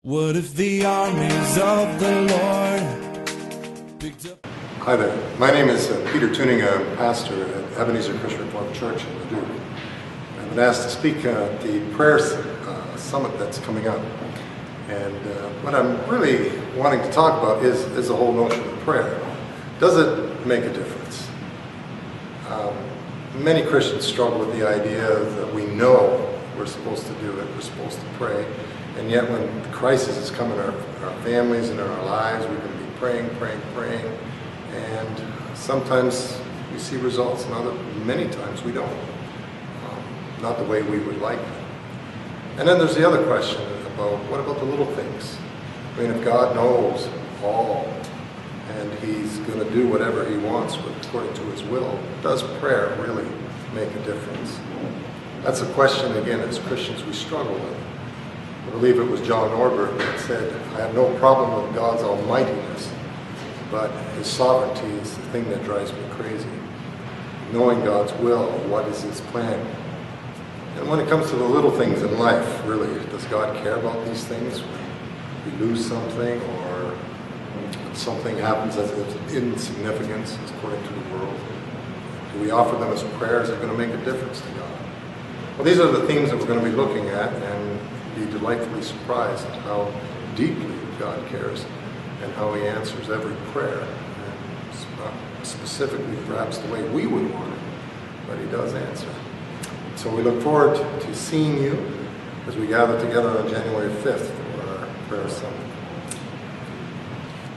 What if the armies of the Lord picked up? Hi there. My name is Peter Tuning. I'm pastor at Ebenezer Christian Reformed Church in Leduc. I've been asked to speak at the Prayer Summit that's coming up. And what I'm really wanting to talk about is the whole notion of prayer. Does it make a difference? Many Christians struggle with the idea that we know we're supposed to do it, we're supposed to pray, and yet when the crisis is coming in our families and in our lives, we can be praying, and sometimes we see results, and many times we don't. Not the way we would like them. And then there's the other question about, what about the little things? I mean, if God knows all, and He's going to do whatever He wants according to His will, does prayer really make a difference? That's a question, again, as Christians we struggle with. I believe it was John Orberg that said, I have no problem with God's almightiness, but His sovereignty is the thing that drives me crazy. Knowing God's will, what is His plan? And when it comes to the little things in life, really, does God care about these things? We lose something, or something happens as insignificance according to the world. Do we offer them as prayers that are going to make a difference to God? Well, these are the themes that we're going to be looking at, and be delightfully surprised at how deeply God cares and how He answers every prayer. And not specifically perhaps the way we would want it, but He does answer. So we look forward to seeing you as we gather together on January 5th for our prayer summit.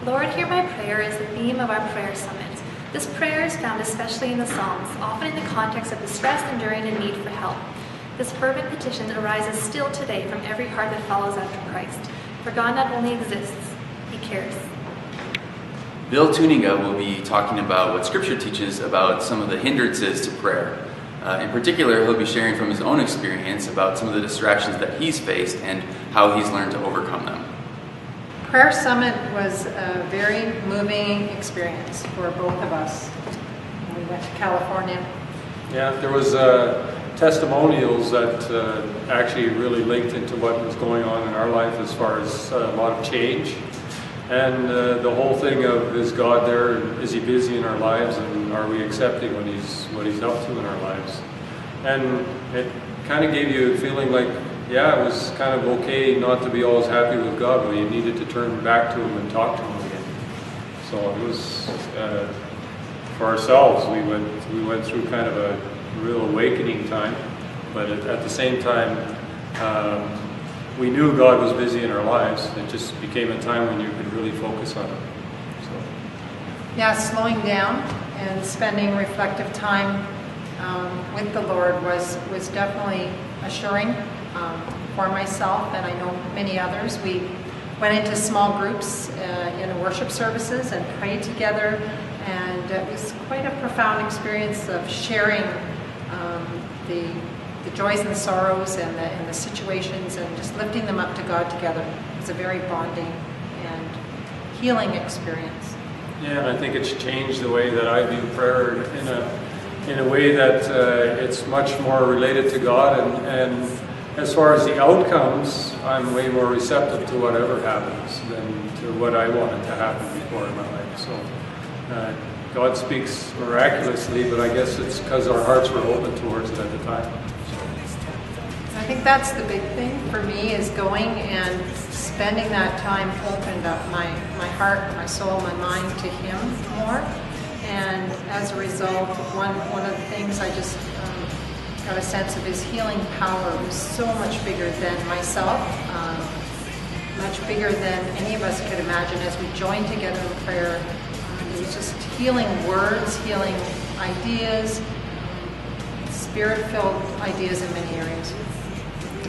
Lord, hear my prayer is the theme of our prayer summit. This prayer is found especially in the Psalms, often in the context of distress, enduring, and need for help. This fervent petition arises still today from every heart that follows after Christ. For God not only exists, He cares. Bill Tuninga will be talking about what Scripture teaches about some of the hindrances to prayer. In particular, he'll be sharing from his own experience about some of the distractions that he's faced and how he's learned to overcome them. Prayer Summit was a very moving experience for both of us. We went to California. Yeah, there was testimonials that actually really linked into what was going on in our life as far as a lot of change. And the whole thing of, is God there, and is He busy in our lives, and are we accepting what He's up to in our lives? And it kind of gave you a feeling like, yeah, it was kind of okay not to be always happy with God, but you needed to turn back to Him and talk to Him again. So it was, for ourselves, we went through kind of a real awakening time, but at the same time, we knew God was busy in our lives. It just became a time when you could really focus on Him. So. Yeah, slowing down and spending reflective time with the Lord was definitely assuring for myself, and I know many others. We went into small groups in worship services and prayed together, and it was quite a profound experience of sharing the joys and sorrows and the situations, and just lifting them up to God together. It was a very bonding and healing experience. Yeah, and I think it's changed the way that I view prayer in a way that it's much more related to God, and as far as the outcomes, I'm way more receptive to whatever happens than to what I wanted to happen before in my life. So God speaks miraculously, but I guess it's because our hearts were open towards it at the time. I think that's the big thing for me, is going and spending that time opened up my heart, my soul, my mind to Him more. And as a result, one of the things I just got a sense of His healing power was so much bigger than myself, much bigger than any of us could imagine as we joined together in prayer. It was just healing words, healing ideas, Spirit-filled ideas in many areas.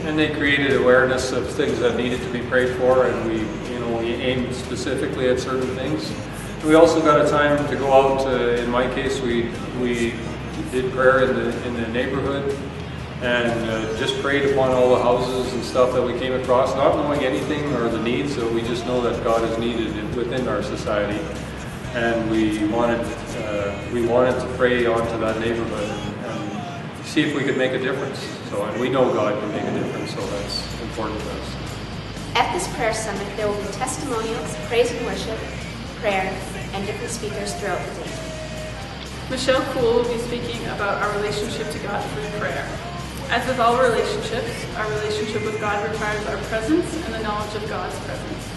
And they created awareness of things that needed to be prayed for, and we aimed specifically at certain things. We also got a time to go out. In my case, we did prayer in the neighborhood, and just prayed upon all the houses and stuff that we came across, not knowing anything or the needs. So we just know that God is needed within our society, and we wanted to pray onto that neighborhood and see if we could make a difference. So, and we know God can make a difference, so that's important to us. At this prayer summit, there will be testimonials, praise and worship, prayer, and different speakers throughout the day. Michelle Cool will be speaking about our relationship to God through prayer. As with all relationships, our relationship with God requires our presence and the knowledge of God's presence.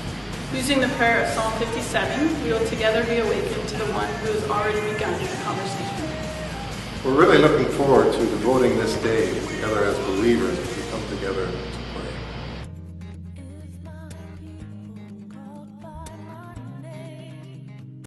Using the prayer of Psalm 57, we will together be awakened to the one who has already begun the conversation. We're really looking forward to devoting this day together as believers as we come together to